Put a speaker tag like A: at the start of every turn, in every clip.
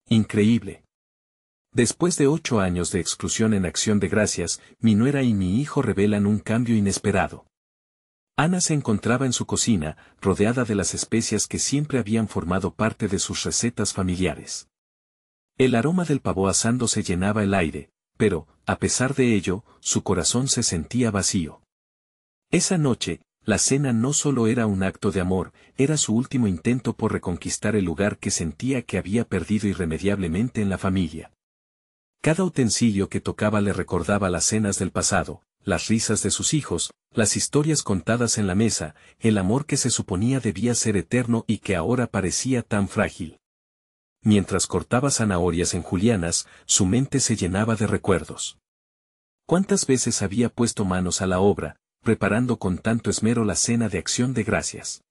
A: Increíble. Después de 8 años de exclusión en Acción de Gracias, mi nuera y mi hijo revelan un cambio inesperado. Ana se encontraba en su cocina, rodeada de las especias que siempre habían formado parte de sus recetas familiares. El aroma del pavo asando se llenaba el aire, pero, a pesar de ello, su corazón se sentía vacío. Esa noche, la cena no solo era un acto de amor, era su último intento por reconquistar el lugar que sentía que había perdido irremediablemente en la familia. Cada utensilio que tocaba le recordaba las cenas del pasado, las risas de sus hijos, las historias contadas en la mesa, el amor que se suponía debía ser eterno y que ahora parecía tan frágil. Mientras cortaba zanahorias en julianas, su mente se llenaba de recuerdos. ¿Cuántas veces había puesto manos a la obra, preparando con tanto esmero la cena de Acción de Gracias?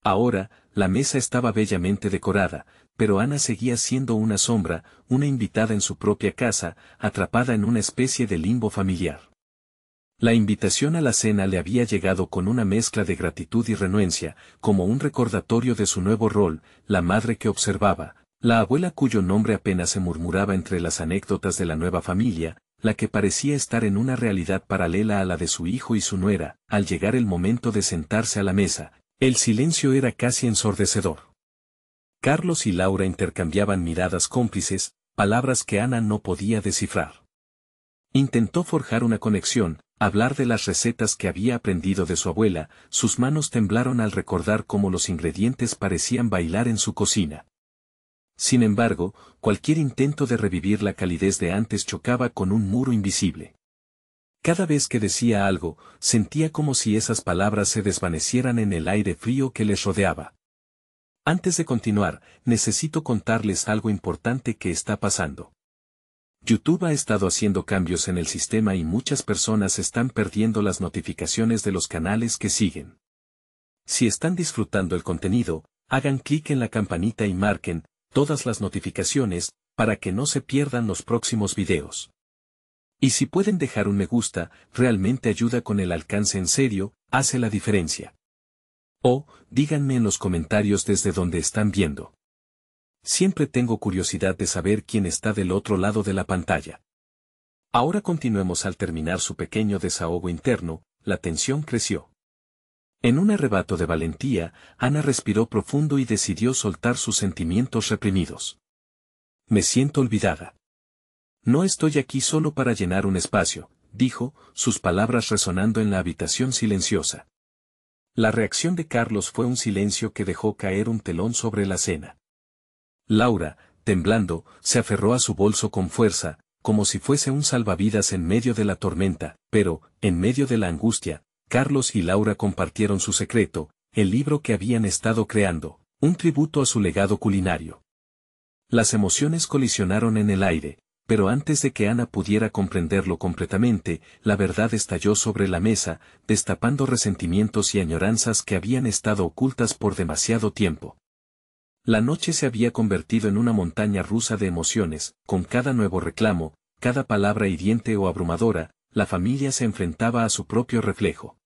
A: Ahora, la mesa estaba bellamente decorada, pero Ana seguía siendo una sombra, una invitada en su propia casa, atrapada en una especie de limbo familiar. La invitación a la cena le había llegado con una mezcla de gratitud y renuencia, como un recordatorio de su nuevo rol, la madre que observaba, la abuela cuyo nombre apenas se murmuraba entre las anécdotas de la nueva familia, la que parecía estar en una realidad paralela a la de su hijo y su nuera. Al llegar el momento de sentarse a la mesa, el silencio era casi ensordecedor. Carlos y Laura intercambiaban miradas cómplices, palabras que Ana no podía descifrar. Intentó forjar una conexión, hablar de las recetas que había aprendido de su abuela, sus manos temblaron al recordar cómo los ingredientes parecían bailar en su cocina. Sin embargo, cualquier intento de revivir la calidez de antes chocaba con un muro invisible. Cada vez que decía algo, sentía como si esas palabras se desvanecieran en el aire frío que les rodeaba. Antes de continuar, necesito contarles algo importante que está pasando. YouTube ha estado haciendo cambios en el sistema y muchas personas están perdiendo las notificaciones de los canales que siguen. Si están disfrutando el contenido, hagan clic en la campanita y marquen todas las notificaciones, para que no se pierdan los próximos videos. Y si pueden dejar un me gusta, realmente ayuda con el alcance en serio, hace la diferencia. O, díganme en los comentarios desde donde están viendo. Siempre tengo curiosidad de saber quién está del otro lado de la pantalla. Ahora continuemos. Al terminar su pequeño desahogo interno, la tensión creció. En un arrebato de valentía, Ana respiró profundo y decidió soltar sus sentimientos reprimidos. Me siento olvidada. No estoy aquí solo para llenar un espacio, dijo, sus palabras resonando en la habitación silenciosa. La reacción de Carlos fue un silencio que dejó caer un telón sobre la cena. Laura, temblando, se aferró a su bolso con fuerza, como si fuese un salvavidas en medio de la tormenta, pero, en medio de la angustia, Carlos y Laura compartieron su secreto, el libro que habían estado creando, un tributo a su legado culinario. Las emociones colisionaron en el aire, pero antes de que Ana pudiera comprenderlo completamente, la verdad estalló sobre la mesa, destapando resentimientos y añoranzas que habían estado ocultas por demasiado tiempo. La noche se había convertido en una montaña rusa de emociones, con cada nuevo reclamo, cada palabra hiriente o abrumadora, la familia se enfrentaba a su propio reflejo.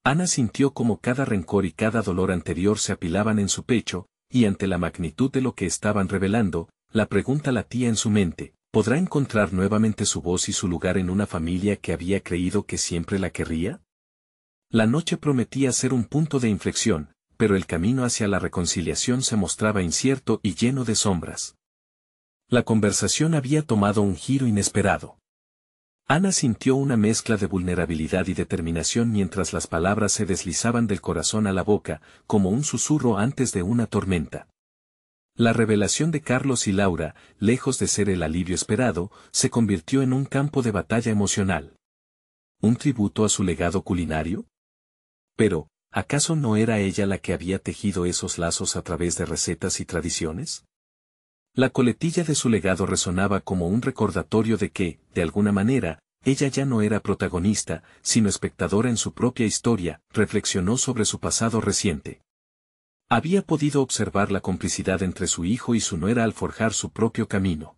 A: Ana sintió como cada rencor y cada dolor anterior se apilaban en su pecho, y ante la magnitud de lo que estaban revelando, la pregunta latía en su mente, ¿podrá encontrar nuevamente su voz y su lugar en una familia que había creído que siempre la querría? La noche prometía ser un punto de inflexión, pero el camino hacia la reconciliación se mostraba incierto y lleno de sombras. La conversación había tomado un giro inesperado. Ana sintió una mezcla de vulnerabilidad y determinación mientras las palabras se deslizaban del corazón a la boca, como un susurro antes de una tormenta. La revelación de Carlos y Laura, lejos de ser el alivio esperado, se convirtió en un campo de batalla emocional. ¿Un tributo a su legado culinario? Pero, ¿acaso no era ella la que había tejido esos lazos a través de recetas y tradiciones? La coletilla de su legado resonaba como un recordatorio de que, de alguna manera, ella ya no era protagonista, sino espectadora en su propia historia. Reflexionó sobre su pasado reciente. Había podido observar la complicidad entre su hijo y su nuera al forjar su propio camino.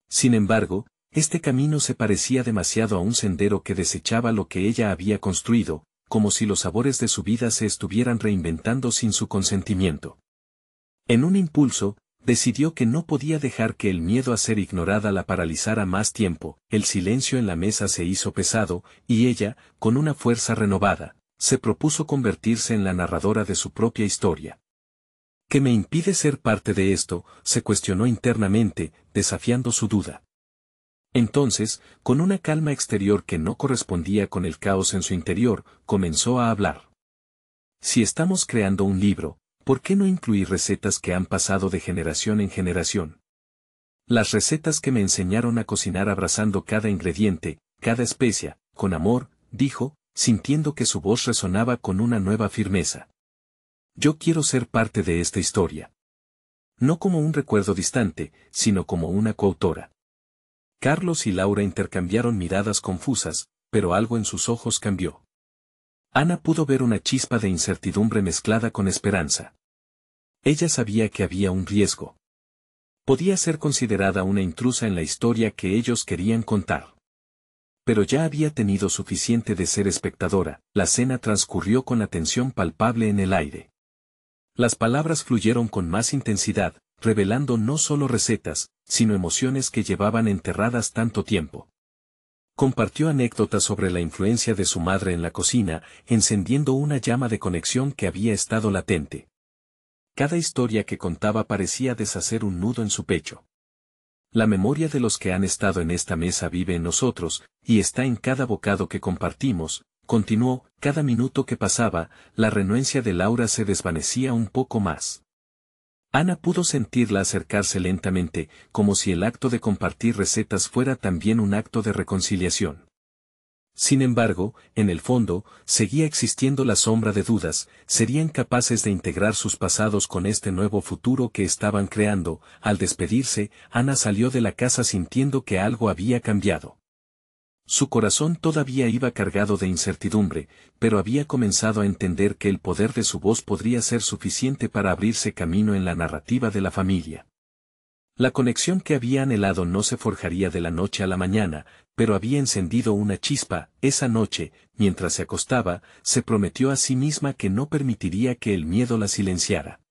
A: Sin embargo, este camino se parecía demasiado a un sendero que desechaba lo que ella había construido, como si los sabores de su vida se estuvieran reinventando sin su consentimiento. En un impulso, decidió que no podía dejar que el miedo a ser ignorada la paralizara más tiempo. El silencio en la mesa se hizo pesado, y ella, con una fuerza renovada, se propuso convertirse en la narradora de su propia historia. ¿Qué me impide ser parte de esto?, se cuestionó internamente, desafiando su duda. Entonces, con una calma exterior que no correspondía con el caos en su interior, comenzó a hablar. Si estamos creando un libro, ¿por qué no incluir recetas que han pasado de generación en generación? Las recetas que me enseñaron a cocinar abrazando cada ingrediente, cada especia, con amor, dijo, sintiendo que su voz resonaba con una nueva firmeza. Yo quiero ser parte de esta historia. No como un recuerdo distante, sino como una coautora. Carlos y Laura intercambiaron miradas confusas, pero algo en sus ojos cambió. Ana pudo ver una chispa de incertidumbre mezclada con esperanza. Ella sabía que había un riesgo. Podía ser considerada una intrusa en la historia que ellos querían contar. Pero ya había tenido suficiente de ser espectadora. La cena transcurrió con la tensión palpable en el aire. Las palabras fluyeron con más intensidad, revelando no solo recetas, sino emociones que llevaban enterradas tanto tiempo. Compartió anécdotas sobre la influencia de su madre en la cocina, encendiendo una llama de conexión que había estado latente. Cada historia que contaba parecía deshacer un nudo en su pecho. La memoria de los que han estado en esta mesa vive en nosotros, y está en cada bocado que compartimos, continuó. Cada minuto que pasaba, la renuencia de Laura se desvanecía un poco más. Ana pudo sentirla acercarse lentamente, como si el acto de compartir recetas fuera también un acto de reconciliación. Sin embargo, en el fondo, seguía existiendo la sombra de dudas. ¿Serían capaces de integrar sus pasados con este nuevo futuro que estaban creando? Al despedirse, Ana salió de la casa sintiendo que algo había cambiado. Su corazón todavía iba cargado de incertidumbre, pero había comenzado a entender que el poder de su voz podría ser suficiente para abrirse camino en la narrativa de la familia. La conexión que había anhelado no se forjaría de la noche a la mañana, pero había encendido una chispa. Esa noche, mientras se acostaba, se prometió a sí misma que no permitiría que el miedo la silenciara.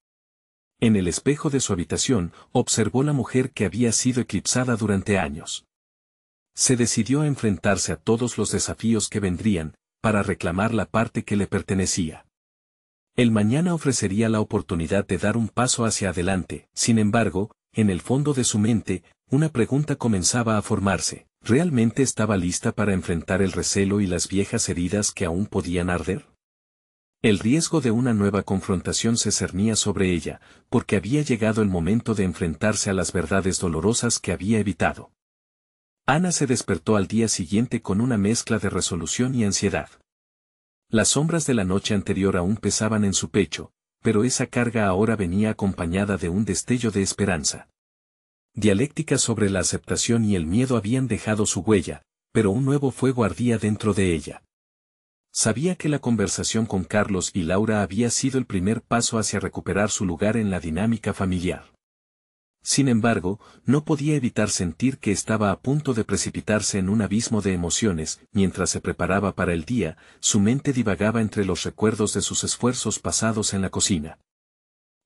A: En el espejo de su habitación, observó la mujer que había sido eclipsada durante años. Se decidió a enfrentarse a todos los desafíos que vendrían, para reclamar la parte que le pertenecía. El mañana ofrecería la oportunidad de dar un paso hacia adelante. Sin embargo, en el fondo de su mente, una pregunta comenzaba a formarse. ¿Realmente estaba lista para enfrentar el recelo y las viejas heridas que aún podían arder? El riesgo de una nueva confrontación se cernía sobre ella, porque había llegado el momento de enfrentarse a las verdades dolorosas que había evitado. Ana se despertó al día siguiente con una mezcla de resolución y ansiedad. Las sombras de la noche anterior aún pesaban en su pecho, pero esa carga ahora venía acompañada de un destello de esperanza. Dialéctica sobre la aceptación y el miedo habían dejado su huella, pero un nuevo fuego ardía dentro de ella. Sabía que la conversación con Carlos y Laura había sido el primer paso hacia recuperar su lugar en la dinámica familiar. Sin embargo, no podía evitar sentir que estaba a punto de precipitarse en un abismo de emociones. Mientras se preparaba para el día, su mente divagaba entre los recuerdos de sus esfuerzos pasados en la cocina.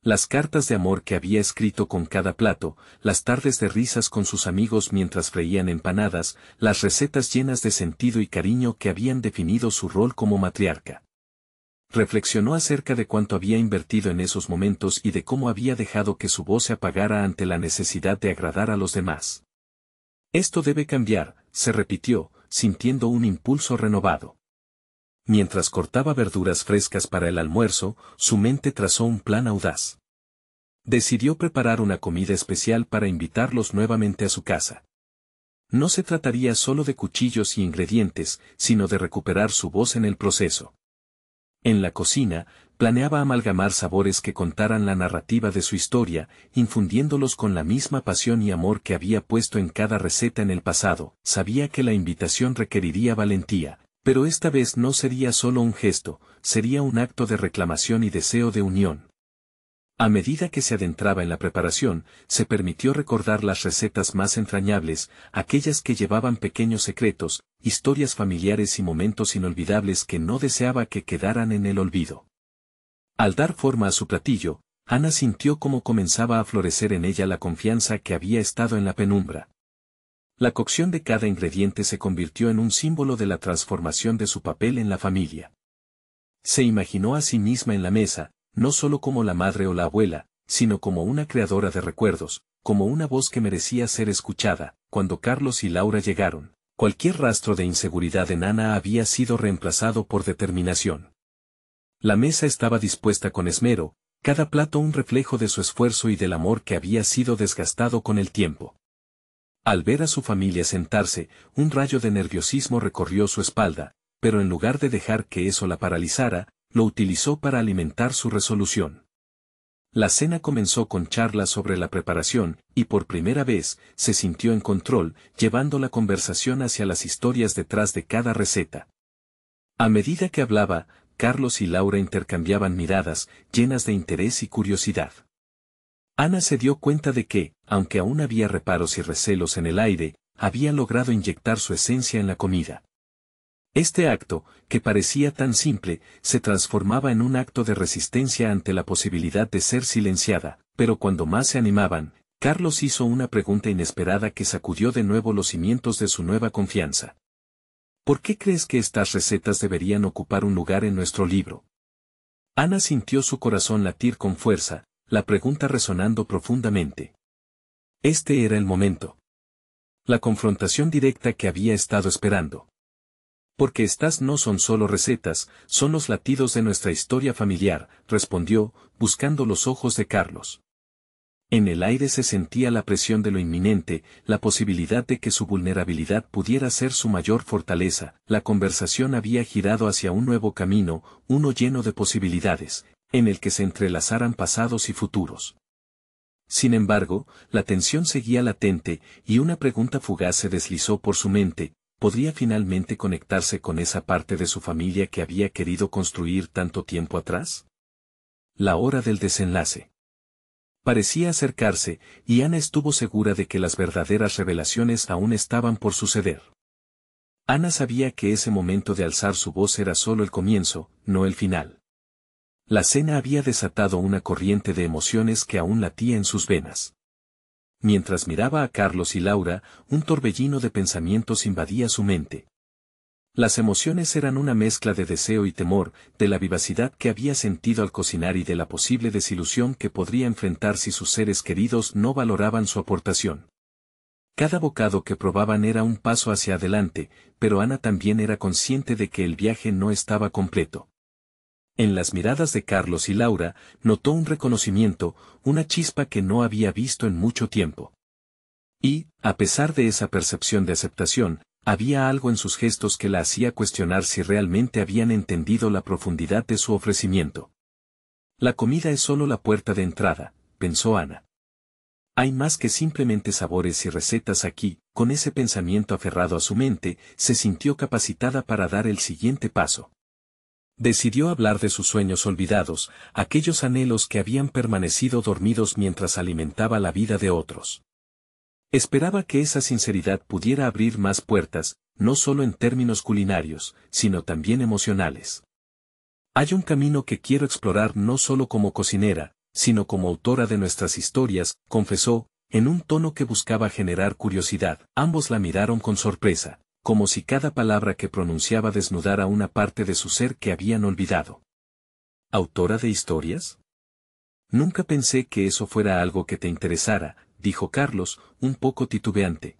A: Las cartas de amor que había escrito con cada plato, las tardes de risas con sus amigos mientras freían empanadas, las recetas llenas de sentido y cariño que habían definido su rol como matriarca. Reflexionó acerca de cuánto había invertido en esos momentos y de cómo había dejado que su voz se apagara ante la necesidad de agradar a los demás. Esto debe cambiar, se repitió, sintiendo un impulso renovado. Mientras cortaba verduras frescas para el almuerzo, su mente trazó un plan audaz. Decidió preparar una comida especial para invitarlos nuevamente a su casa. No se trataría solo de cuchillos y ingredientes, sino de recuperar su voz en el proceso. En la cocina, planeaba amalgamar sabores que contaran la narrativa de su historia, infundiéndolos con la misma pasión y amor que había puesto en cada receta en el pasado. Sabía que la invitación requeriría valentía, pero esta vez no sería solo un gesto, sería un acto de reclamación y deseo de unión. A medida que se adentraba en la preparación, se permitió recordar las recetas más entrañables, aquellas que llevaban pequeños secretos, historias familiares y momentos inolvidables que no deseaba que quedaran en el olvido. Al dar forma a su platillo, Ana sintió cómo comenzaba a florecer en ella la confianza que había estado en la penumbra. La cocción de cada ingrediente se convirtió en un símbolo de la transformación de su papel en la familia. Se imaginó a sí misma en la mesa, no solo como la madre o la abuela, sino como una creadora de recuerdos, como una voz que merecía ser escuchada. Cuando Carlos y Laura llegaron, cualquier rastro de inseguridad en Ana había sido reemplazado por determinación. La mesa estaba dispuesta con esmero, cada plato un reflejo de su esfuerzo y del amor que había sido desgastado con el tiempo. Al ver a su familia sentarse, un rayo de nerviosismo recorrió su espalda, pero en lugar de dejar que eso la paralizara, lo utilizó para alimentar su resolución. La cena comenzó con charlas sobre la preparación, y por primera vez, se sintió en control, llevando la conversación hacia las historias detrás de cada receta. A medida que hablaba, Carlos y Laura intercambiaban miradas, llenas de interés y curiosidad. Ana se dio cuenta de que, aunque aún había reparos y recelos en el aire, había logrado inyectar su esencia en la comida. Este acto, que parecía tan simple, se transformaba en un acto de resistencia ante la posibilidad de ser silenciada, pero cuando más se animaban, Carlos hizo una pregunta inesperada que sacudió de nuevo los cimientos de su nueva confianza. ¿Por qué crees que estas recetas deberían ocupar un lugar en nuestro libro? Ana sintió su corazón latir con fuerza, la pregunta resonando profundamente. Este era el momento. La confrontación directa que había estado esperando. Porque estas no son solo recetas, son los latidos de nuestra historia familiar, respondió, buscando los ojos de Carlos. En el aire se sentía la presión de lo inminente, la posibilidad de que su vulnerabilidad pudiera ser su mayor fortaleza. La conversación había girado hacia un nuevo camino, uno lleno de posibilidades, en el que se entrelazaran pasados y futuros. Sin embargo, la tensión seguía latente, y una pregunta fugaz se deslizó por su mente: ¿podría finalmente conectarse con esa parte de su familia que había querido construir tanto tiempo atrás? La hora del desenlace parecía acercarse, y Ana estuvo segura de que las verdaderas revelaciones aún estaban por suceder. Ana sabía que ese momento de alzar su voz era solo el comienzo, no el final. La cena había desatado una corriente de emociones que aún latía en sus venas. Mientras miraba a Carlos y Laura, un torbellino de pensamientos invadía su mente. Las emociones eran una mezcla de deseo y temor, de la vivacidad que había sentido al cocinar y de la posible desilusión que podría enfrentar si sus seres queridos no valoraban su aportación. Cada bocado que probaban era un paso hacia adelante, pero Ana también era consciente de que el viaje no estaba completo. En las miradas de Carlos y Laura, notó un reconocimiento, una chispa que no había visto en mucho tiempo. Y, a pesar de esa percepción de aceptación, había algo en sus gestos que la hacía cuestionar si realmente habían entendido la profundidad de su ofrecimiento. La comida es solo la puerta de entrada, pensó Ana. Hay más que simplemente sabores y recetas aquí. Con ese pensamiento aferrado a su mente, se sintió capacitada para dar el siguiente paso. Decidió hablar de sus sueños olvidados, aquellos anhelos que habían permanecido dormidos mientras alimentaba la vida de otros. Esperaba que esa sinceridad pudiera abrir más puertas, no solo en términos culinarios, sino también emocionales. Hay un camino que quiero explorar no solo como cocinera, sino como autora de nuestras historias, confesó, en un tono que buscaba generar curiosidad. Ambos la miraron con sorpresa, como si cada palabra que pronunciaba desnudara una parte de su ser que habían olvidado. ¿Autora de historias? Nunca pensé que eso fuera algo que te interesara, dijo Carlos, un poco titubeante.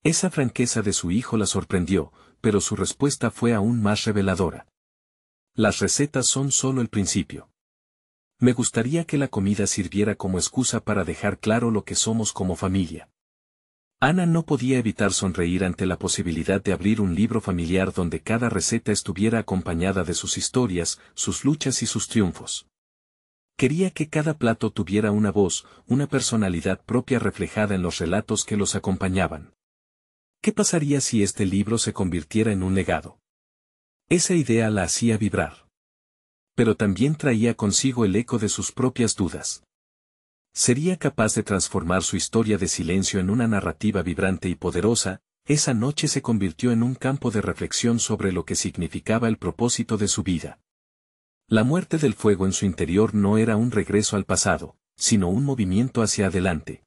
A: Esa franqueza de su hijo la sorprendió, pero su respuesta fue aún más reveladora. Las recetas son solo el principio. Me gustaría que la comida sirviera como excusa para dejar claro lo que somos como familia. Ana no podía evitar sonreír ante la posibilidad de abrir un libro familiar donde cada receta estuviera acompañada de sus historias, sus luchas y sus triunfos. Quería que cada plato tuviera una voz, una personalidad propia reflejada en los relatos que los acompañaban. ¿Qué pasaría si este libro se convirtiera en un legado? Esa idea la hacía vibrar. Pero también traía consigo el eco de sus propias dudas. ¿Sería capaz de transformar su historia de silencio en una narrativa vibrante y poderosa? Esa noche se convirtió en un campo de reflexión sobre lo que significaba el propósito de su vida. La muerte del fuego en su interior no era un regreso al pasado, sino un movimiento hacia adelante.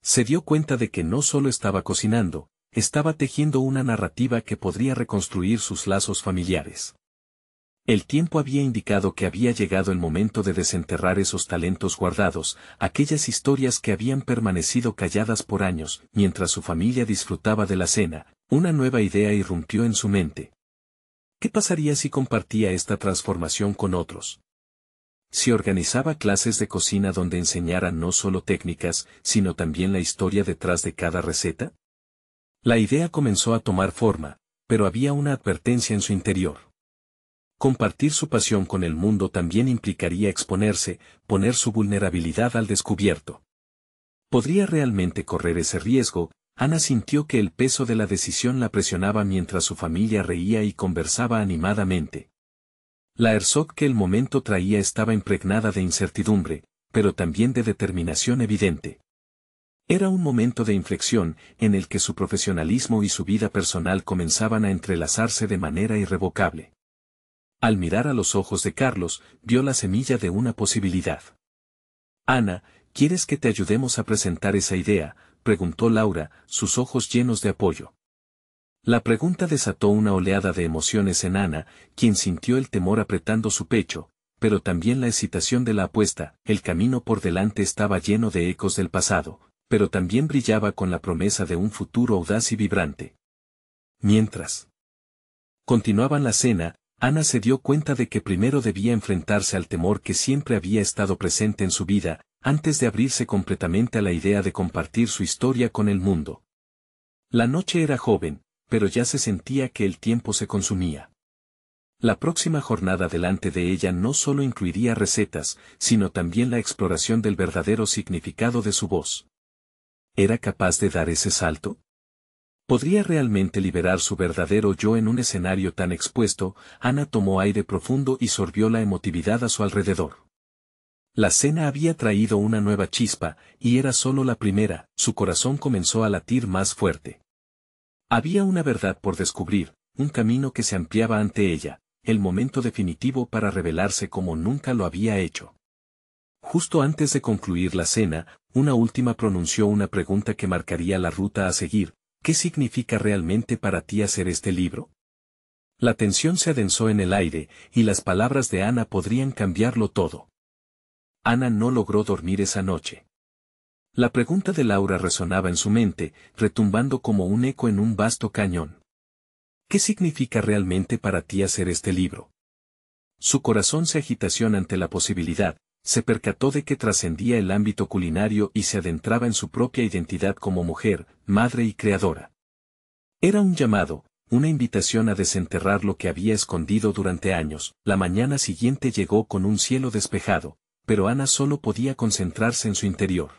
A: Se dio cuenta de que no solo estaba cocinando, estaba tejiendo una narrativa que podría reconstruir sus lazos familiares. El tiempo había indicado que había llegado el momento de desenterrar esos talentos guardados, aquellas historias que habían permanecido calladas por años, mientras su familia disfrutaba de la cena. Una nueva idea irrumpió en su mente. ¿Qué pasaría si compartía esta transformación con otros? Si organizaba clases de cocina donde enseñaran no solo técnicas, sino también la historia detrás de cada receta. La idea comenzó a tomar forma, pero había una advertencia en su interior. Compartir su pasión con el mundo también implicaría exponerse, poner su vulnerabilidad al descubierto. ¿Podría realmente correr ese riesgo? Ana sintió que el peso de la decisión la presionaba mientras su familia reía y conversaba animadamente. La Herzog que el momento traía estaba impregnada de incertidumbre, pero también de determinación evidente. Era un momento de inflexión, en el que su profesionalismo y su vida personal comenzaban a entrelazarse de manera irrevocable. Al mirar a los ojos de Carlos, vio la semilla de una posibilidad. Ana, ¿quieres que te ayudemos a presentar esa idea?, preguntó Laura, sus ojos llenos de apoyo. La pregunta desató una oleada de emociones en Ana, quien sintió el temor apretando su pecho, pero también la excitación de la apuesta. El camino por delante estaba lleno de ecos del pasado, pero también brillaba con la promesa de un futuro audaz y vibrante. Mientras continuaban la cena, Ana se dio cuenta de que primero debía enfrentarse al temor que siempre había estado presente en su vida, antes de abrirse completamente a la idea de compartir su historia con el mundo. La noche era joven, pero ya se sentía que el tiempo se consumía. La próxima jornada delante de ella no solo incluiría recetas, sino también la exploración del verdadero significado de su voz. ¿Era capaz de dar ese salto? ¿Podría realmente liberar su verdadero yo en un escenario tan expuesto? Ana tomó aire profundo y sorbió la emotividad a su alrededor. La cena había traído una nueva chispa, y era solo la primera. Su corazón comenzó a latir más fuerte. Había una verdad por descubrir, un camino que se ampliaba ante ella, el momento definitivo para revelarse como nunca lo había hecho. Justo antes de concluir la cena, una última pronunció una pregunta que marcaría la ruta a seguir. ¿Qué significa realmente para ti hacer este libro? La tensión se adensó en el aire, y las palabras de Ana podrían cambiarlo todo. Ana no logró dormir esa noche. La pregunta de Laura resonaba en su mente, retumbando como un eco en un vasto cañón. ¿Qué significa realmente para ti hacer este libro? Su corazón se agitación ante la posibilidad, se percató de que trascendía el ámbito culinario y se adentraba en su propia identidad como mujer, madre y creadora. Era un llamado, una invitación a desenterrar lo que había escondido durante años. La mañana siguiente llegó con un cielo despejado, pero Ana solo podía concentrarse en su interior.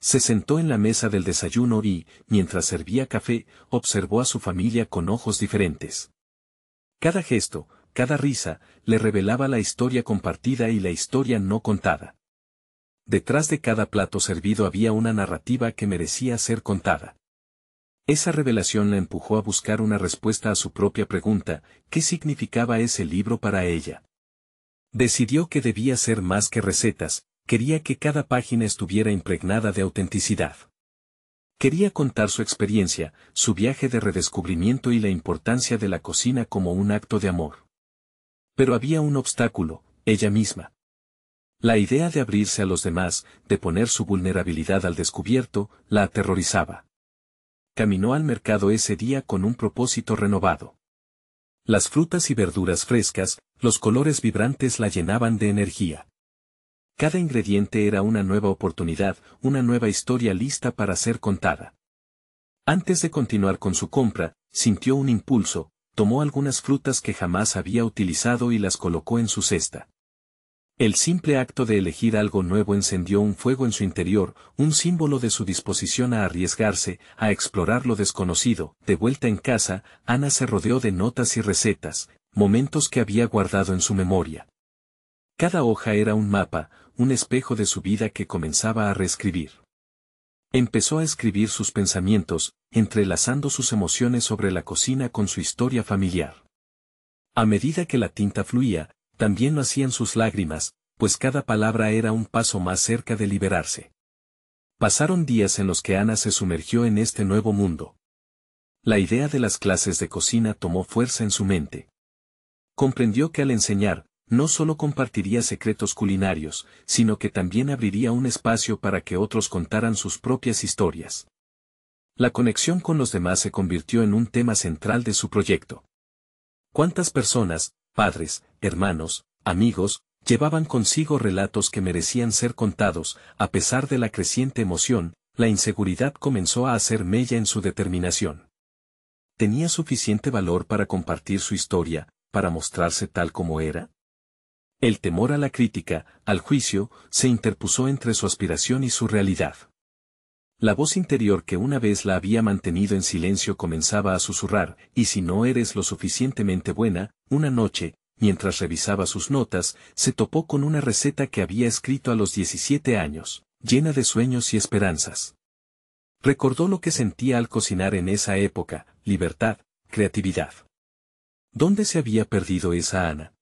A: Se sentó en la mesa del desayuno y, mientras servía café, observó a su familia con ojos diferentes. Cada gesto, cada risa, le revelaba la historia compartida y la historia no contada. Detrás de cada plato servido había una narrativa que merecía ser contada. Esa revelación la empujó a buscar una respuesta a su propia pregunta, ¿qué significaba ese libro para ella? Decidió que debía ser más que recetas, quería que cada página estuviera impregnada de autenticidad. Quería contar su experiencia, su viaje de redescubrimiento y la importancia de la cocina como un acto de amor. Pero había un obstáculo, ella misma. La idea de abrirse a los demás, de poner su vulnerabilidad al descubierto, la aterrorizaba. Caminó al mercado ese día con un propósito renovado. Las frutas y verduras frescas, los colores vibrantes la llenaban de energía. Cada ingrediente era una nueva oportunidad, una nueva historia lista para ser contada. Antes de continuar con su compra, sintió un impulso, tomó algunas frutas que jamás había utilizado y las colocó en su cesta. El simple acto de elegir algo nuevo encendió un fuego en su interior, un símbolo de su disposición a arriesgarse, a explorar lo desconocido. De vuelta en casa, Ana se rodeó de notas y recetas, momentos que había guardado en su memoria. Cada hoja era un mapa, un espejo de su vida que comenzaba a reescribir. Empezó a escribir sus pensamientos, entrelazando sus emociones sobre la cocina con su historia familiar. A medida que la tinta fluía, también lo hacían sus lágrimas, pues cada palabra era un paso más cerca de liberarse. Pasaron días en los que Ana se sumergió en este nuevo mundo. La idea de las clases de cocina tomó fuerza en su mente. Comprendió que al enseñar, no solo compartiría secretos culinarios, sino que también abriría un espacio para que otros contaran sus propias historias. La conexión con los demás se convirtió en un tema central de su proyecto. ¿Cuántas personas, padres, hermanos, amigos, llevaban consigo relatos que merecían ser contados? A pesar de la creciente emoción, la inseguridad comenzó a hacer mella en su determinación. ¿Tenía suficiente valor para compartir su historia, para mostrarse tal como era? El temor a la crítica, al juicio, se interpuso entre su aspiración y su realidad. La voz interior que una vez la había mantenido en silencio comenzaba a susurrar, y si no eres lo suficientemente buena, una noche, mientras revisaba sus notas, se topó con una receta que había escrito a los 17 años, llena de sueños y esperanzas. Recordó lo que sentía al cocinar en esa época, libertad, creatividad. ¿Dónde se había perdido esa Ana?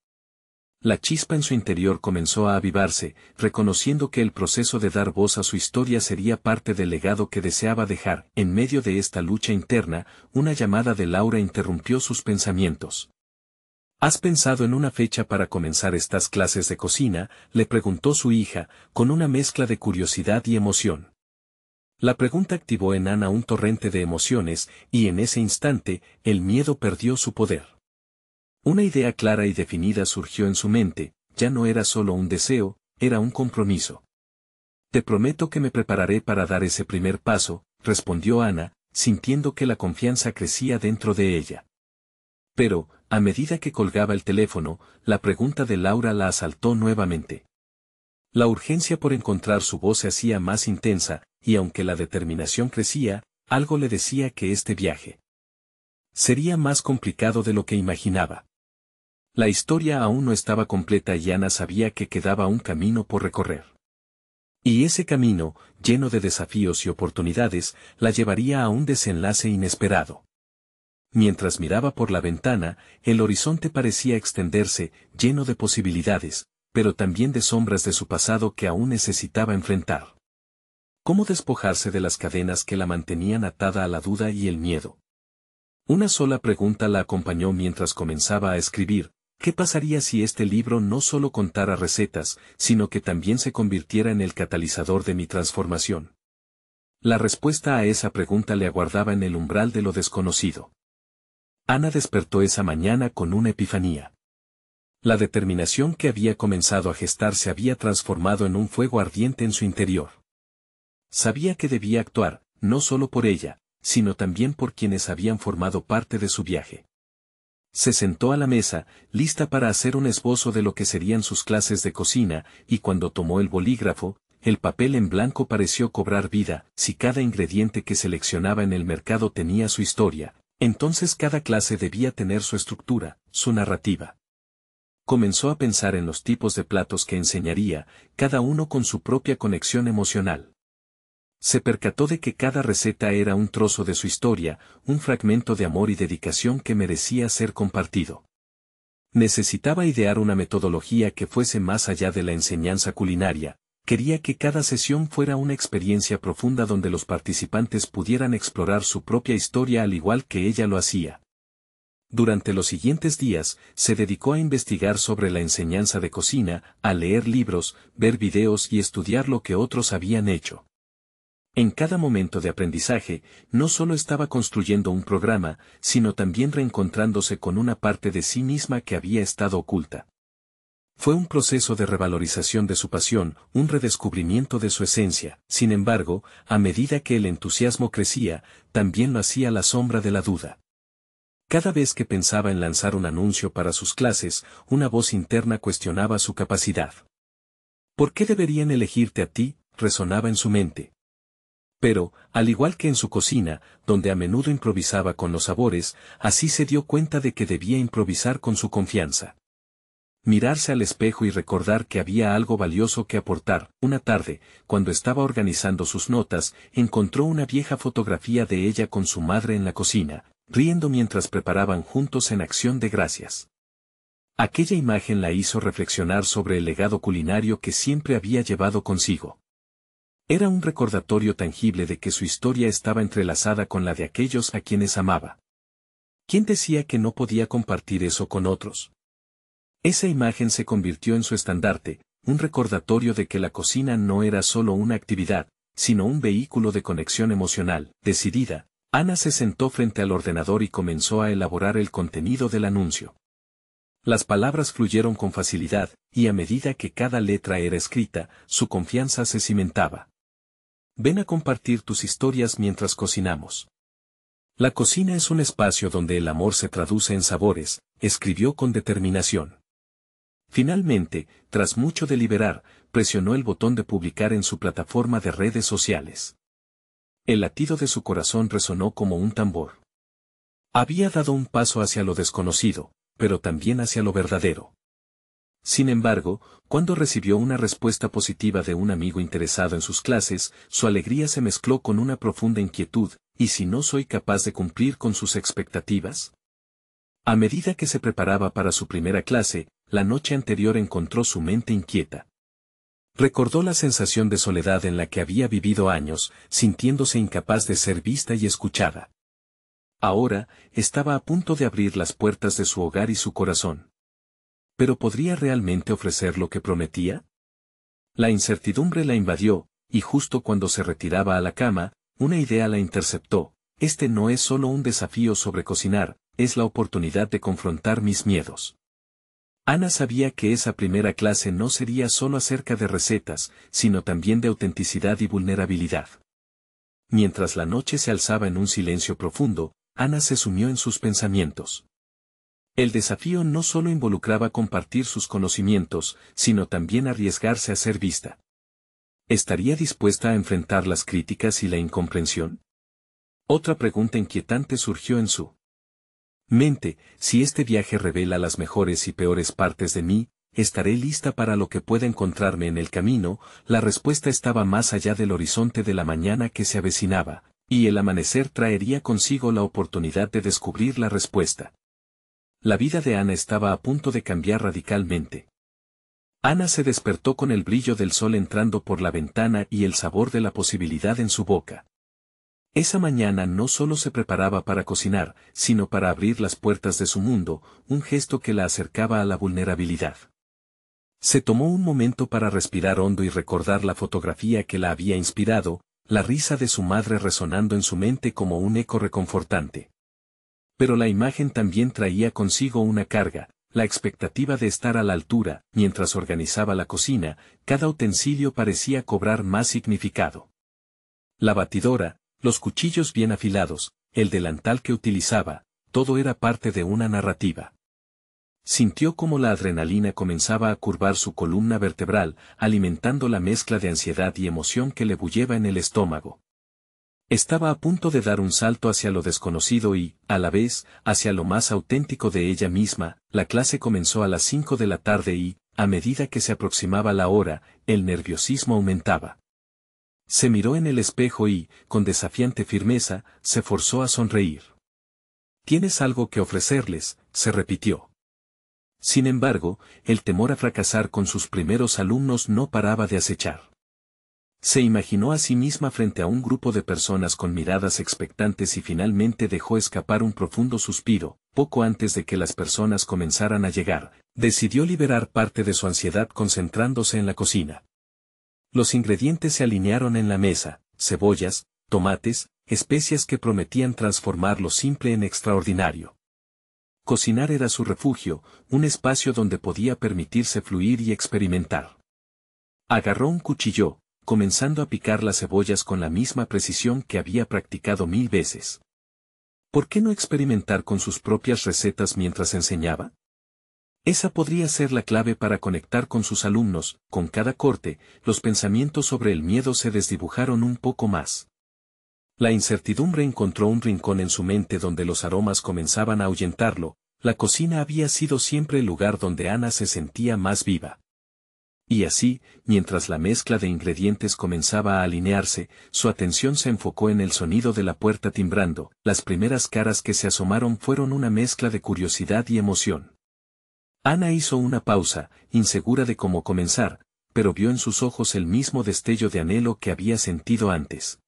A: La chispa en su interior comenzó a avivarse, reconociendo que el proceso de dar voz a su historia sería parte del legado que deseaba dejar. En medio de esta lucha interna, una llamada de Laura interrumpió sus pensamientos. ¿Has pensado en una fecha para comenzar estas clases de cocina?, le preguntó su hija, con una mezcla de curiosidad y emoción. La pregunta activó en Ana un torrente de emociones, y en ese instante, el miedo perdió su poder. Una idea clara y definida surgió en su mente, ya no era solo un deseo, era un compromiso. Te prometo que me prepararé para dar ese primer paso, respondió Ana, sintiendo que la confianza crecía dentro de ella. Pero, a medida que colgaba el teléfono, la pregunta de Laura la asaltó nuevamente. La urgencia por encontrar su voz se hacía más intensa, y aunque la determinación crecía, algo le decía que este viaje sería más complicado de lo que imaginaba. La historia aún no estaba completa y Ana sabía que quedaba un camino por recorrer. Y ese camino, lleno de desafíos y oportunidades, la llevaría a un desenlace inesperado. Mientras miraba por la ventana, el horizonte parecía extenderse, lleno de posibilidades, pero también de sombras de su pasado que aún necesitaba enfrentar. ¿Cómo despojarse de las cadenas que la mantenían atada a la duda y el miedo? Una sola pregunta la acompañó mientras comenzaba a escribir: ¿qué pasaría si este libro no solo contara recetas, sino que también se convirtiera en el catalizador de mi transformación? La respuesta a esa pregunta le aguardaba en el umbral de lo desconocido. Ana despertó esa mañana con una epifanía. La determinación que había comenzado a gestar se había transformado en un fuego ardiente en su interior. Sabía que debía actuar, no solo por ella, sino también por quienes habían formado parte de su viaje. Se sentó a la mesa, lista para hacer un esbozo de lo que serían sus clases de cocina, y cuando tomó el bolígrafo, el papel en blanco pareció cobrar vida. Si cada ingrediente que seleccionaba en el mercado tenía su historia, entonces cada clase debía tener su estructura, su narrativa. Comenzó a pensar en los tipos de platos que enseñaría, cada uno con su propia conexión emocional. Se percató de que cada receta era un trozo de su historia, un fragmento de amor y dedicación que merecía ser compartido. Necesitaba idear una metodología que fuese más allá de la enseñanza culinaria. Quería que cada sesión fuera una experiencia profunda donde los participantes pudieran explorar su propia historia al igual que ella lo hacía. Durante los siguientes días, se dedicó a investigar sobre la enseñanza de cocina, a leer libros, ver videos y estudiar lo que otros habían hecho. En cada momento de aprendizaje, no solo estaba construyendo un programa, sino también reencontrándose con una parte de sí misma que había estado oculta. Fue un proceso de revalorización de su pasión, un redescubrimiento de su esencia. Sin embargo, a medida que el entusiasmo crecía, también lo hacía la sombra de la duda. Cada vez que pensaba en lanzar un anuncio para sus clases, una voz interna cuestionaba su capacidad. ¿Por qué deberían elegirte a ti?, resonaba en su mente. Pero, al igual que en su cocina, donde a menudo improvisaba con los sabores, así se dio cuenta de que debía improvisar con su confianza. Mirarse al espejo y recordar que había algo valioso que aportar. Una tarde, cuando estaba organizando sus notas, encontró una vieja fotografía de ella con su madre en la cocina, riendo mientras preparaban juntos en acción de gracias. Aquella imagen la hizo reflexionar sobre el legado culinario que siempre había llevado consigo. Era un recordatorio tangible de que su historia estaba entrelazada con la de aquellos a quienes amaba. ¿Quién decía que no podía compartir eso con otros? Esa imagen se convirtió en su estandarte, un recordatorio de que la cocina no era solo una actividad, sino un vehículo de conexión emocional. Decidida, Ana se sentó frente al ordenador y comenzó a elaborar el contenido del anuncio. Las palabras fluyeron con facilidad, y a medida que cada letra era escrita, su confianza se cimentaba. Ven a compartir tus historias mientras cocinamos. La cocina es un espacio donde el amor se traduce en sabores, escribió con determinación. Finalmente, tras mucho deliberar, presionó el botón de publicar en su plataforma de redes sociales. El latido de su corazón resonó como un tambor. Había dado un paso hacia lo desconocido, pero también hacia lo verdadero. Sin embargo, cuando recibió una respuesta positiva de un amigo interesado en sus clases, su alegría se mezcló con una profunda inquietud. ¿Y si no soy capaz de cumplir con sus expectativas? A medida que se preparaba para su primera clase, la noche anterior encontró su mente inquieta. Recordó la sensación de soledad en la que había vivido años, sintiéndose incapaz de ser vista y escuchada. Ahora, estaba a punto de abrir las puertas de su hogar y su corazón. ¿Pero podría realmente ofrecer lo que prometía? La incertidumbre la invadió, y justo cuando se retiraba a la cama, una idea la interceptó. Este no es solo un desafío sobre cocinar, es la oportunidad de confrontar mis miedos. Ana sabía que esa primera clase no sería solo acerca de recetas, sino también de autenticidad y vulnerabilidad. Mientras la noche se alzaba en un silencio profundo, Ana se sumió en sus pensamientos. El desafío no solo involucraba compartir sus conocimientos, sino también arriesgarse a ser vista. ¿Estaría dispuesta a enfrentar las críticas y la incomprensión? Otra pregunta inquietante surgió en su mente: si este viaje revela las mejores y peores partes de mí, ¿estaré lista para lo que pueda encontrarme en el camino? La respuesta estaba más allá del horizonte de la mañana que se avecinaba, y el amanecer traería consigo la oportunidad de descubrir la respuesta. La vida de Ana estaba a punto de cambiar radicalmente. Ana se despertó con el brillo del sol entrando por la ventana y el sabor de la posibilidad en su boca. Esa mañana no solo se preparaba para cocinar, sino para abrir las puertas de su mundo, un gesto que la acercaba a la vulnerabilidad. Se tomó un momento para respirar hondo y recordar la fotografía que la había inspirado, la risa de su madre resonando en su mente como un eco reconfortante. Pero la imagen también traía consigo una carga, la expectativa de estar a la altura. Mientras organizaba la cocina, cada utensilio parecía cobrar más significado. La batidora, los cuchillos bien afilados, el delantal que utilizaba, todo era parte de una narrativa. Sintió como la adrenalina comenzaba a curvar su columna vertebral, alimentando la mezcla de ansiedad y emoción que le bulleba en el estómago. Estaba a punto de dar un salto hacia lo desconocido y, a la vez, hacia lo más auténtico de ella misma. La clase comenzó a las 5 de la tarde y, a medida que se aproximaba la hora, el nerviosismo aumentaba. Se miró en el espejo y, con desafiante firmeza, se forzó a sonreír. «¿Tienes algo que ofrecerles?», se repitió. Sin embargo, el temor a fracasar con sus primeros alumnos no paraba de acechar. Se imaginó a sí misma frente a un grupo de personas con miradas expectantes y finalmente dejó escapar un profundo suspiro. Poco antes de que las personas comenzaran a llegar, decidió liberar parte de su ansiedad concentrándose en la cocina. Los ingredientes se alinearon en la mesa: cebollas, tomates, especias que prometían transformar lo simple en extraordinario. Cocinar era su refugio, un espacio donde podía permitirse fluir y experimentar. Agarró un cuchillo, comenzando a picar las cebollas con la misma precisión que había practicado 1000 veces. ¿Por qué no experimentar con sus propias recetas mientras enseñaba? Esa podría ser la clave para conectar con sus alumnos. Con cada corte, los pensamientos sobre el miedo se desdibujaron un poco más. La incertidumbre encontró un rincón en su mente donde los aromas comenzaban a ahuyentarlo. La cocina había sido siempre el lugar donde Ana se sentía más viva. Y así, mientras la mezcla de ingredientes comenzaba a alinearse, su atención se enfocó en el sonido de la puerta timbrando. Las primeras caras que se asomaron fueron una mezcla de curiosidad y emoción. Ana hizo una pausa, insegura de cómo comenzar, pero vio en sus ojos el mismo destello de anhelo que había sentido antes.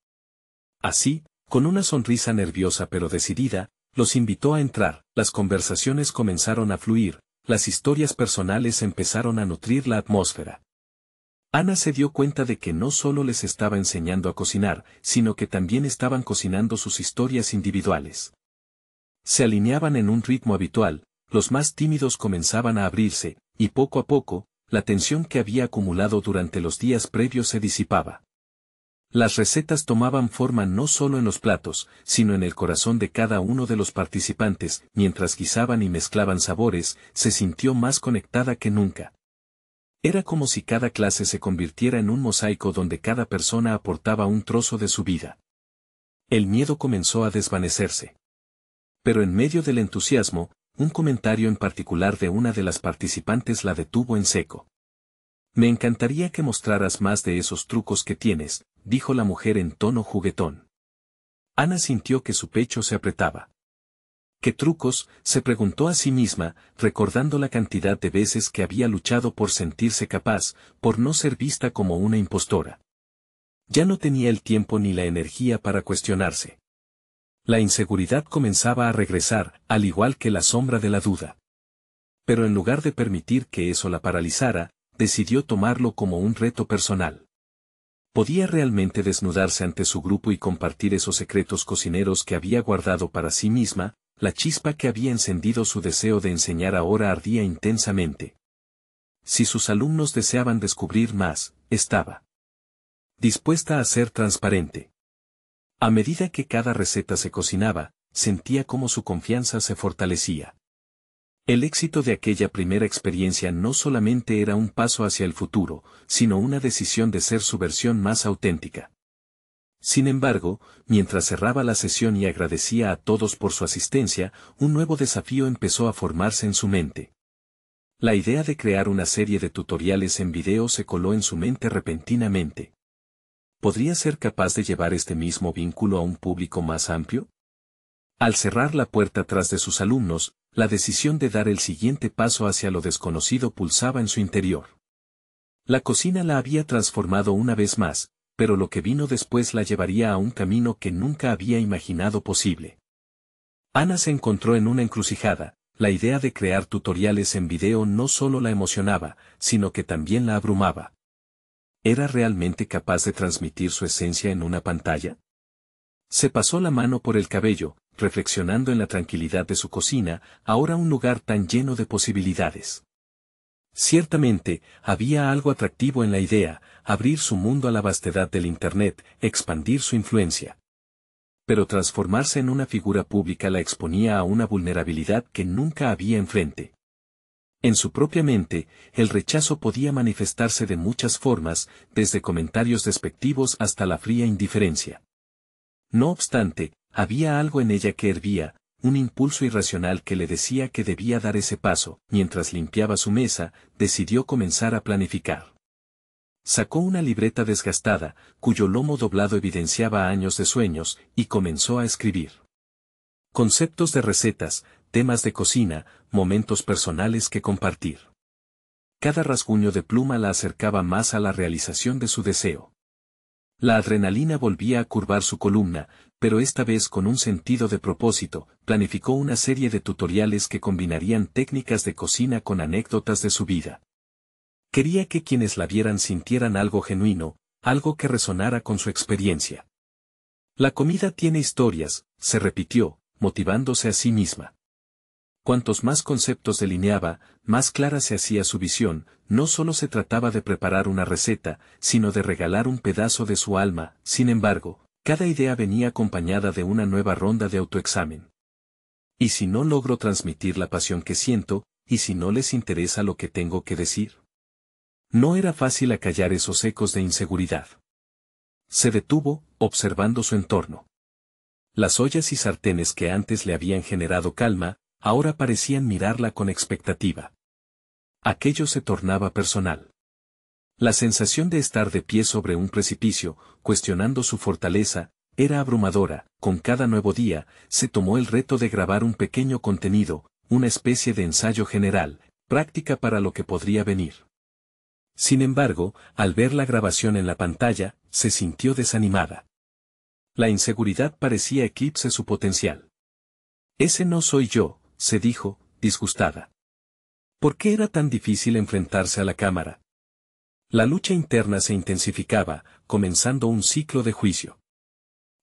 A: Así, con una sonrisa nerviosa pero decidida, los invitó a entrar, las conversaciones comenzaron a fluir, las historias personales empezaron a nutrir la atmósfera. Ana se dio cuenta de que no solo les estaba enseñando a cocinar, sino que también estaban cocinando sus historias individuales. Se alineaban en un ritmo habitual, los más tímidos comenzaban a abrirse, y poco a poco, la tensión que había acumulado durante los días previos se disipaba. Las recetas tomaban forma no solo en los platos, sino en el corazón de cada uno de los participantes, mientras guisaban y mezclaban sabores, se sintió más conectada que nunca. Era como si cada clase se convirtiera en un mosaico donde cada persona aportaba un trozo de su vida. El miedo comenzó a desvanecerse. Pero en medio del entusiasmo, un comentario en particular de una de las participantes la detuvo en seco. Me encantaría que mostraras más de esos trucos que tienes, dijo la mujer en tono juguetón. Ana sintió que su pecho se apretaba. ¿Qué trucos?, se preguntó a sí misma, recordando la cantidad de veces que había luchado por sentirse capaz, por no ser vista como una impostora. Ya no tenía el tiempo ni la energía para cuestionarse. La inseguridad comenzaba a regresar, al igual que la sombra de la duda. Pero en lugar de permitir que eso la paralizara, decidió tomarlo como un reto personal. ¿Podía realmente desnudarse ante su grupo y compartir esos secretos cocineros que había guardado para sí misma? La chispa que había encendido su deseo de enseñar ahora ardía intensamente. Si sus alumnos deseaban descubrir más, estaba dispuesta a ser transparente. A medida que cada receta se cocinaba, sentía cómo su confianza se fortalecía. El éxito de aquella primera experiencia no solamente era un paso hacia el futuro, sino una decisión de ser su versión más auténtica. Sin embargo, mientras cerraba la sesión y agradecía a todos por su asistencia, un nuevo desafío empezó a formarse en su mente. La idea de crear una serie de tutoriales en video se coló en su mente repentinamente. ¿Podría ser capaz de llevar este mismo vínculo a un público más amplio? Al cerrar la puerta tras de sus alumnos, la decisión de dar el siguiente paso hacia lo desconocido pulsaba en su interior. La cocina la había transformado una vez más, pero lo que vino después la llevaría a un camino que nunca había imaginado posible. Ana se encontró en una encrucijada. La idea de crear tutoriales en video no solo la emocionaba, sino que también la abrumaba. ¿Era realmente capaz de transmitir su esencia en una pantalla? Se pasó la mano por el cabello, reflexionando en la tranquilidad de su cocina, ahora un lugar tan lleno de posibilidades. Ciertamente, había algo atractivo en la idea, abrir su mundo a la vastedad del Internet, expandir su influencia. Pero transformarse en una figura pública la exponía a una vulnerabilidad que nunca había enfrente. En su propia mente, el rechazo podía manifestarse de muchas formas, desde comentarios despectivos hasta la fría indiferencia. No obstante, había algo en ella que hervía, un impulso irracional que le decía que debía dar ese paso. Mientras limpiaba su mesa, decidió comenzar a planificar. Sacó una libreta desgastada, cuyo lomo doblado evidenciaba años de sueños, y comenzó a escribir. Conceptos de recetas, temas de cocina, momentos personales que compartir. Cada rasguño de pluma la acercaba más a la realización de su deseo. La adrenalina volvía a curvar su columna, pero esta vez con un sentido de propósito. Planificó una serie de tutoriales que combinarían técnicas de cocina con anécdotas de su vida. Quería que quienes la vieran sintieran algo genuino, algo que resonara con su experiencia. La comida tiene historias, se repitió, motivándose a sí misma. Cuantos más conceptos delineaba, más clara se hacía su visión. No solo se trataba de preparar una receta, sino de regalar un pedazo de su alma. Sin embargo, cada idea venía acompañada de una nueva ronda de autoexamen. ¿Y si no logro transmitir la pasión que siento? ¿Y si no les interesa lo que tengo que decir? No era fácil acallar esos ecos de inseguridad. Se detuvo, observando su entorno. Las ollas y sartenes que antes le habían generado calma, ahora parecían mirarla con expectativa. Aquello se tornaba personal. La sensación de estar de pie sobre un precipicio, cuestionando su fortaleza, era abrumadora. Con cada nuevo día, se tomó el reto de grabar un pequeño contenido, una especie de ensayo general, práctica para lo que podría venir. Sin embargo, al ver la grabación en la pantalla, se sintió desanimada. La inseguridad parecía eclipse su potencial. Ese no soy yo, se dijo, disgustada. ¿Por qué era tan difícil enfrentarse a la cámara? La lucha interna se intensificaba, comenzando un ciclo de juicio.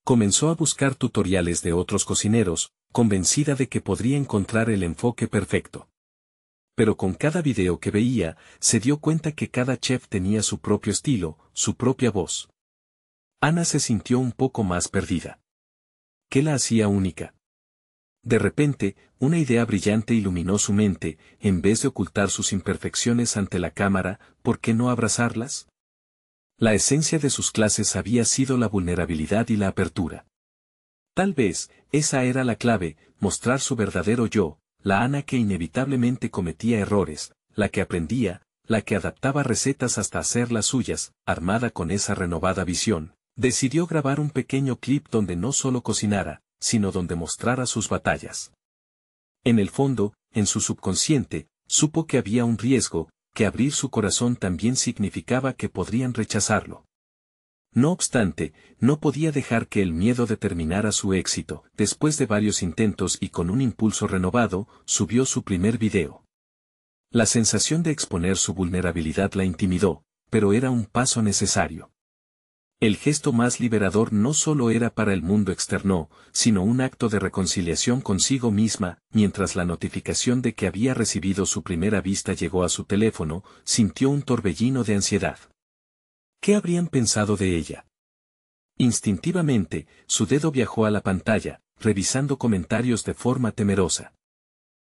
A: Comenzó a buscar tutoriales de otros cocineros, convencida de que podría encontrar el enfoque perfecto. Pero con cada video que veía, se dio cuenta que cada chef tenía su propio estilo, su propia voz. Ana se sintió un poco más perdida. ¿Qué la hacía única? De repente, una idea brillante iluminó su mente. En vez de ocultar sus imperfecciones ante la cámara, ¿por qué no abrazarlas? La esencia de sus clases había sido la vulnerabilidad y la apertura. Tal vez, esa era la clave, mostrar su verdadero yo, la Ana que inevitablemente cometía errores, la que aprendía, la que adaptaba recetas hasta hacer las suyas. Armada con esa renovada visión, decidió grabar un pequeño clip donde no solo cocinara, sino donde mostrara sus batallas. En el fondo, en su subconsciente, supo que había un riesgo, que abrir su corazón también significaba que podrían rechazarlo. No obstante, no podía dejar que el miedo determinara su éxito. Después de varios intentos y con un impulso renovado, subió su primer video. La sensación de exponer su vulnerabilidad la intimidó, pero era un paso necesario. El gesto más liberador no solo era para el mundo externo, sino un acto de reconciliación consigo misma. Mientras la notificación de que había recibido su primera vista llegó a su teléfono, sintió un torbellino de ansiedad. ¿Qué habrían pensado de ella? Instintivamente, su dedo viajó a la pantalla, revisando comentarios de forma temerosa.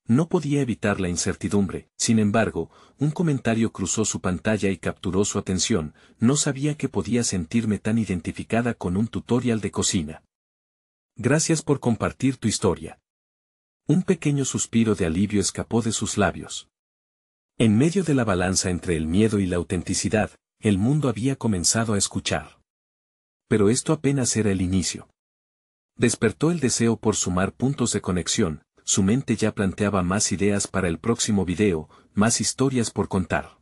A: No podía evitar la incertidumbre. Sin embargo, un comentario cruzó su pantalla y capturó su atención. No sabía que podía sentirme tan identificada con un tutorial de cocina. Gracias por compartir tu historia. Un pequeño suspiro de alivio escapó de sus labios. En medio de la balanza entre el miedo y la autenticidad, el mundo había comenzado a escuchar. Pero esto apenas era el inicio. Despertó el deseo por sumar puntos de conexión. Su mente ya planteaba más ideas para el próximo video, más historias por contar.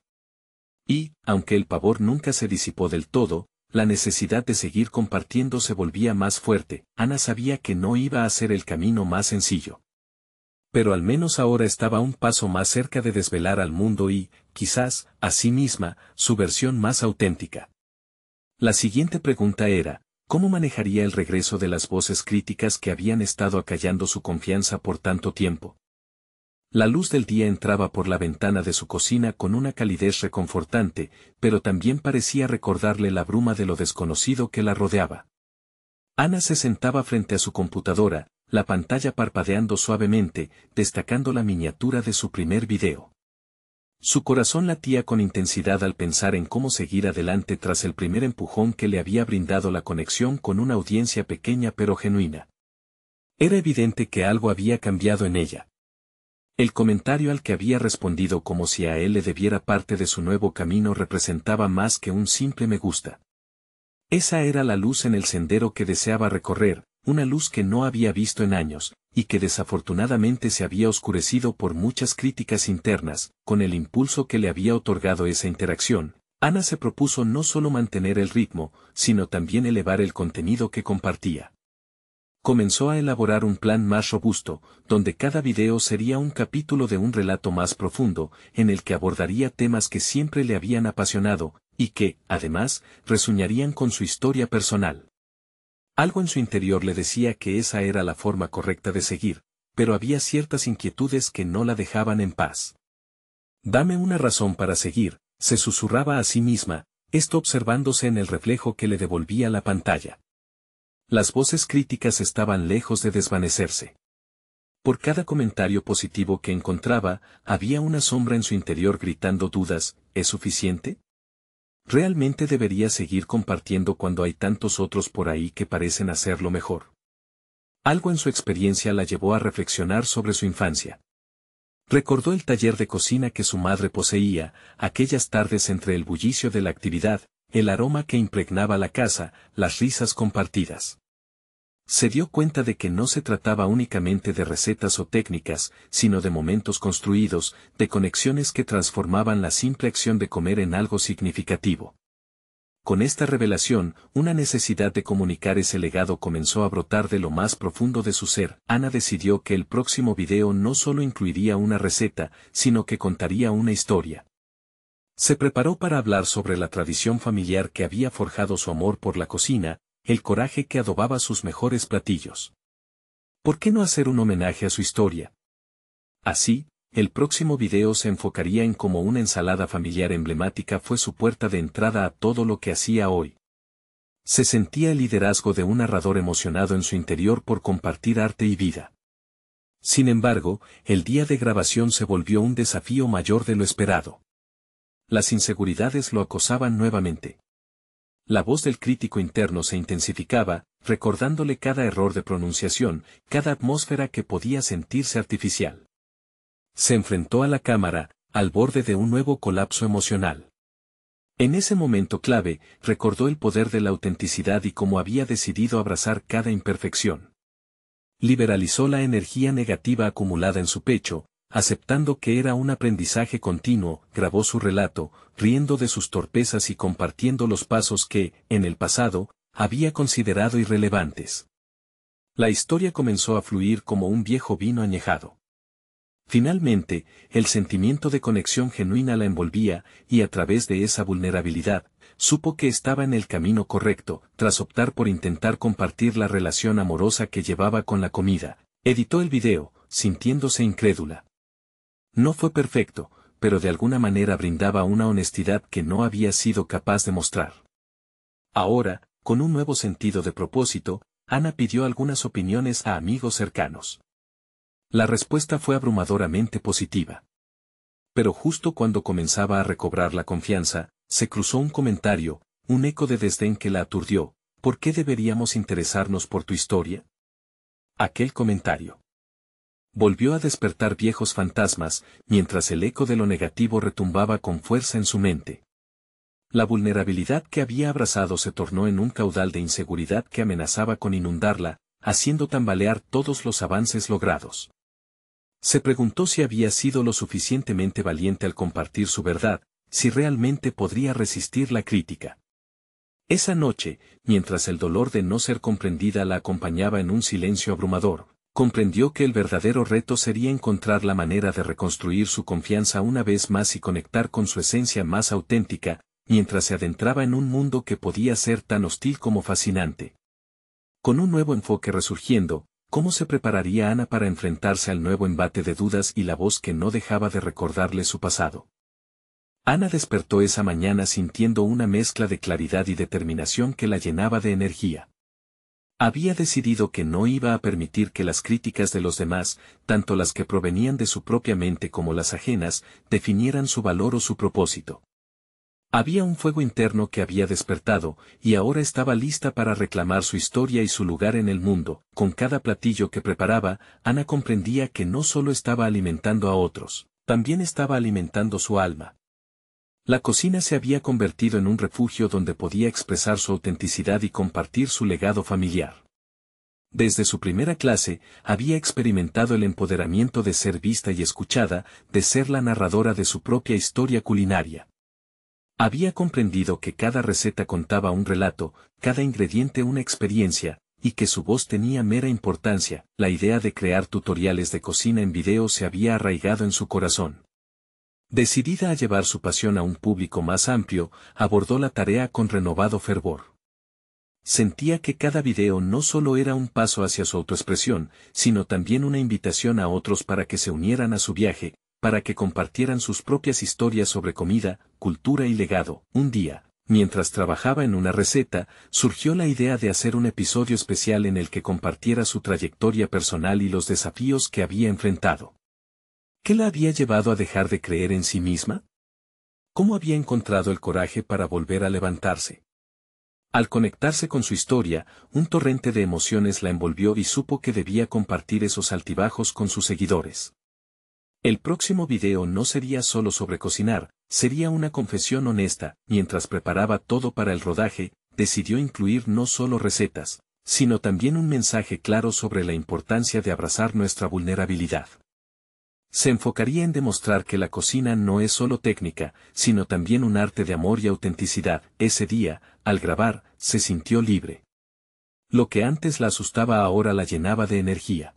A: Y, aunque el pavor nunca se disipó del todo, la necesidad de seguir compartiendo se volvía más fuerte. Ana sabía que no iba a ser el camino más sencillo. Pero al menos ahora estaba un paso más cerca de desvelar al mundo y, quizás, a sí misma, su versión más auténtica. La siguiente pregunta era, ¿cómo manejaría el regreso de las voces críticas que habían estado acallando su confianza por tanto tiempo? La luz del día entraba por la ventana de su cocina con una calidez reconfortante, pero también parecía recordarle la bruma de lo desconocido que la rodeaba. Ana se sentaba frente a su computadora, la pantalla parpadeando suavemente, destacando la miniatura de su primer video. Su corazón latía con intensidad al pensar en cómo seguir adelante tras el primer empujón que le había brindado la conexión con una audiencia pequeña pero genuina. Era evidente que algo había cambiado en ella. El comentario al que había respondido como si a él le debiera parte de su nuevo camino representaba más que un simple me gusta. Esa era la luz en el sendero que deseaba recorrer, una luz que no había visto en años, y que desafortunadamente se había oscurecido por muchas críticas internas. Con el impulso que le había otorgado esa interacción, Ana se propuso no solo mantener el ritmo, sino también elevar el contenido que compartía. Comenzó a elaborar un plan más robusto, donde cada video sería un capítulo de un relato más profundo, en el que abordaría temas que siempre le habían apasionado, y que, además, resonarían con su historia personal. Algo en su interior le decía que esa era la forma correcta de seguir, pero había ciertas inquietudes que no la dejaban en paz. Dame una razón para seguir, se susurraba a sí misma, esto observándose en el reflejo que le devolvía la pantalla. Las voces críticas estaban lejos de desvanecerse. Por cada comentario positivo que encontraba, había una sombra en su interior gritando dudas, ¿es suficiente? ¿Realmente debería seguir compartiendo cuando hay tantos otros por ahí que parecen hacerlo mejor? Algo en su experiencia la llevó a reflexionar sobre su infancia. Recordó el taller de cocina que su madre poseía, aquellas tardes entre el bullicio de la actividad, el aroma que impregnaba la casa, las risas compartidas. Se dio cuenta de que no se trataba únicamente de recetas o técnicas, sino de momentos construidos, de conexiones que transformaban la simple acción de comer en algo significativo. Con esta revelación, una necesidad de comunicar ese legado comenzó a brotar de lo más profundo de su ser. Ana decidió que el próximo video no solo incluiría una receta, sino que contaría una historia. Se preparó para hablar sobre la tradición familiar que había forjado su amor por la cocina, el coraje que adobaba sus mejores platillos. ¿Por qué no hacer un homenaje a su historia? Así, el próximo video se enfocaría en cómo una ensalada familiar emblemática fue su puerta de entrada a todo lo que hacía hoy. Se sentía el liderazgo de un narrador emocionado en su interior por compartir arte y vida. Sin embargo, el día de grabación se volvió un desafío mayor de lo esperado. Las inseguridades lo acosaban nuevamente. La voz del crítico interno se intensificaba, recordándole cada error de pronunciación, cada atmósfera que podía sentirse artificial. Se enfrentó a la cámara, al borde de un nuevo colapso emocional. En ese momento clave, recordó el poder de la autenticidad y cómo había decidido abrazar cada imperfección. Liberalizó la energía negativa acumulada en su pecho, aceptando que era un aprendizaje continuo, grabó su relato, riendo de sus torpezas y compartiendo los pasos que, en el pasado, había considerado irrelevantes. La historia comenzó a fluir como un viejo vino añejado. Finalmente, el sentimiento de conexión genuina la envolvía, y a través de esa vulnerabilidad, supo que estaba en el camino correcto. Tras optar por intentar compartir la relación amorosa que llevaba con la comida, editó el video, sintiéndose incrédula. No fue perfecto, pero de alguna manera brindaba una honestidad que no había sido capaz de mostrar. Ahora, con un nuevo sentido de propósito, Ana pidió algunas opiniones a amigos cercanos. La respuesta fue abrumadoramente positiva. Pero justo cuando comenzaba a recobrar la confianza, se cruzó un comentario, un eco de desdén que la aturdió. ¿Por qué deberíamos interesarnos por tu historia? Aquel comentario volvió a despertar viejos fantasmas, mientras el eco de lo negativo retumbaba con fuerza en su mente. La vulnerabilidad que había abrazado se tornó en un caudal de inseguridad que amenazaba con inundarla, haciendo tambalear todos los avances logrados. Se preguntó si había sido lo suficientemente valiente al compartir su verdad, si realmente podría resistir la crítica. Esa noche, mientras el dolor de no ser comprendida la acompañaba en un silencio abrumador, comprendió que el verdadero reto sería encontrar la manera de reconstruir su confianza una vez más y conectar con su esencia más auténtica, mientras se adentraba en un mundo que podía ser tan hostil como fascinante. Con un nuevo enfoque resurgiendo, ¿cómo se prepararía Ana para enfrentarse al nuevo embate de dudas y la voz que no dejaba de recordarle su pasado? Ana despertó esa mañana sintiendo una mezcla de claridad y determinación que la llenaba de energía. Había decidido que no iba a permitir que las críticas de los demás, tanto las que provenían de su propia mente como las ajenas, definieran su valor o su propósito. Había un fuego interno que había despertado, y ahora estaba lista para reclamar su historia y su lugar en el mundo. Con cada platillo que preparaba, Ana comprendía que no solo estaba alimentando a otros, también estaba alimentando su alma. La cocina se había convertido en un refugio donde podía expresar su autenticidad y compartir su legado familiar. Desde su primera clase, había experimentado el empoderamiento de ser vista y escuchada, de ser la narradora de su propia historia culinaria. Había comprendido que cada receta contaba un relato, cada ingrediente una experiencia, y que su voz tenía mera importancia. La idea de crear tutoriales de cocina en video se había arraigado en su corazón. Decidida a llevar su pasión a un público más amplio, abordó la tarea con renovado fervor. Sentía que cada video no solo era un paso hacia su autoexpresión, sino también una invitación a otros para que se unieran a su viaje, para que compartieran sus propias historias sobre comida, cultura y legado. Un día, mientras trabajaba en una receta, surgió la idea de hacer un episodio especial en el que compartiera su trayectoria personal y los desafíos que había enfrentado. ¿Qué la había llevado a dejar de creer en sí misma? ¿Cómo había encontrado el coraje para volver a levantarse? Al conectarse con su historia, un torrente de emociones la envolvió y supo que debía compartir esos altibajos con sus seguidores. El próximo video no sería solo sobre cocinar, sería una confesión honesta. Mientras preparaba todo para el rodaje, decidió incluir no solo recetas, sino también un mensaje claro sobre la importancia de abrazar nuestra vulnerabilidad. Se enfocaría en demostrar que la cocina no es solo técnica, sino también un arte de amor y autenticidad. Ese día, al grabar, se sintió libre. Lo que antes la asustaba ahora la llenaba de energía.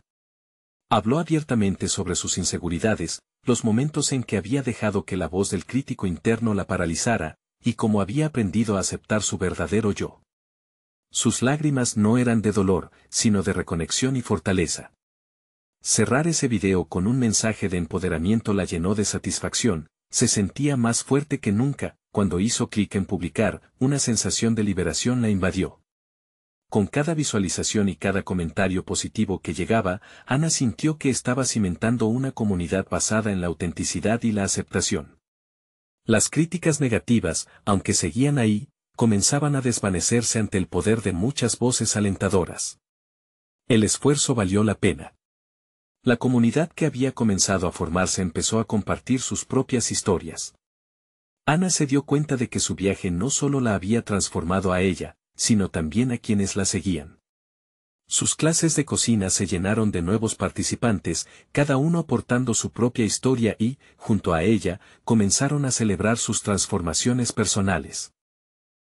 A: Habló abiertamente sobre sus inseguridades, los momentos en que había dejado que la voz del crítico interno la paralizara, y cómo había aprendido a aceptar su verdadero yo. Sus lágrimas no eran de dolor, sino de reconexión y fortaleza. Cerrar ese video con un mensaje de empoderamiento la llenó de satisfacción, se sentía más fuerte que nunca. Cuando hizo clic en publicar, una sensación de liberación la invadió. Con cada visualización y cada comentario positivo que llegaba, Ana sintió que estaba cimentando una comunidad basada en la autenticidad y la aceptación. Las críticas negativas, aunque seguían ahí, comenzaban a desvanecerse ante el poder de muchas voces alentadoras. El esfuerzo valió la pena. La comunidad que había comenzado a formarse empezó a compartir sus propias historias. Ana se dio cuenta de que su viaje no solo la había transformado a ella, sino también a quienes la seguían. Sus clases de cocina se llenaron de nuevos participantes, cada uno aportando su propia historia y, junto a ella, comenzaron a celebrar sus transformaciones personales.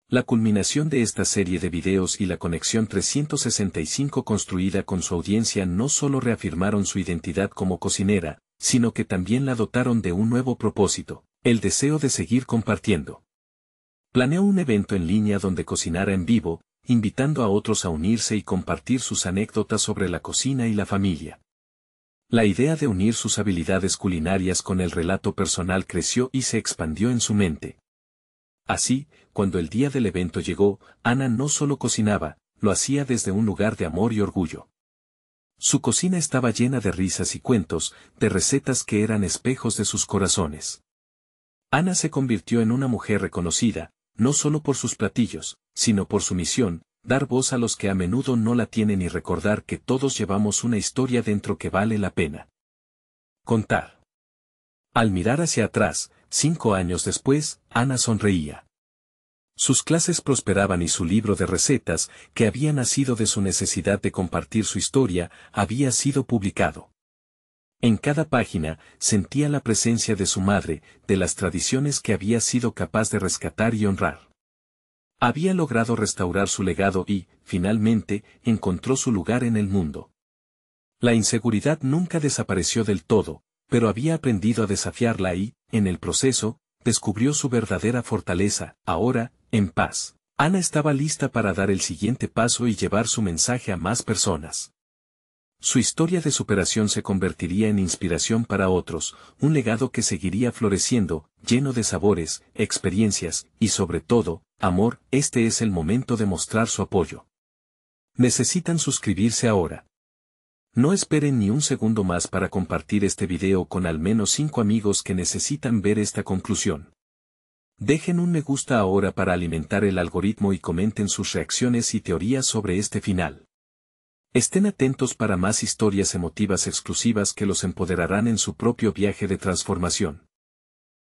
A: La culminación de esta serie de videos y la conexión 365 construida con su audiencia no solo reafirmaron su identidad como cocinera, sino que también la dotaron de un nuevo propósito, el deseo de seguir compartiendo. Planeó un evento en línea donde cocinara en vivo, invitando a otros a unirse y compartir sus anécdotas sobre la cocina y la familia. La idea de unir sus habilidades culinarias con el relato personal creció y se expandió en su mente. Así, cuando el día del evento llegó, Ana no solo cocinaba, lo hacía desde un lugar de amor y orgullo. Su cocina estaba llena de risas y cuentos, de recetas que eran espejos de sus corazones. Ana se convirtió en una mujer reconocida, no solo por sus platillos, sino por su misión, dar voz a los que a menudo no la tienen y recordar que todos llevamos una historia dentro que vale la pena contar. Al mirar hacia atrás, 5 años después, Ana sonreía. Sus clases prosperaban y su libro de recetas, que había nacido de su necesidad de compartir su historia, había sido publicado. En cada página, sentía la presencia de su madre, de las tradiciones que había sido capaz de rescatar y honrar. Había logrado restaurar su legado y, finalmente, encontró su lugar en el mundo. La inseguridad nunca desapareció del todo, pero había aprendido a desafiarla y, en el proceso, descubrió su verdadera fortaleza. Ahora, en paz, Ana estaba lista para dar el siguiente paso y llevar su mensaje a más personas. Su historia de superación se convertiría en inspiración para otros, un legado que seguiría floreciendo, lleno de sabores, experiencias, y sobre todo, amor. Este es el momento de mostrar su apoyo. Necesitan suscribirse ahora. No esperen ni un segundo más para compartir este video con al menos 5 amigos que necesitan ver esta conclusión. Dejen un me gusta ahora para alimentar el algoritmo y comenten sus reacciones y teorías sobre este final. Estén atentos para más historias emotivas exclusivas que los empoderarán en su propio viaje de transformación.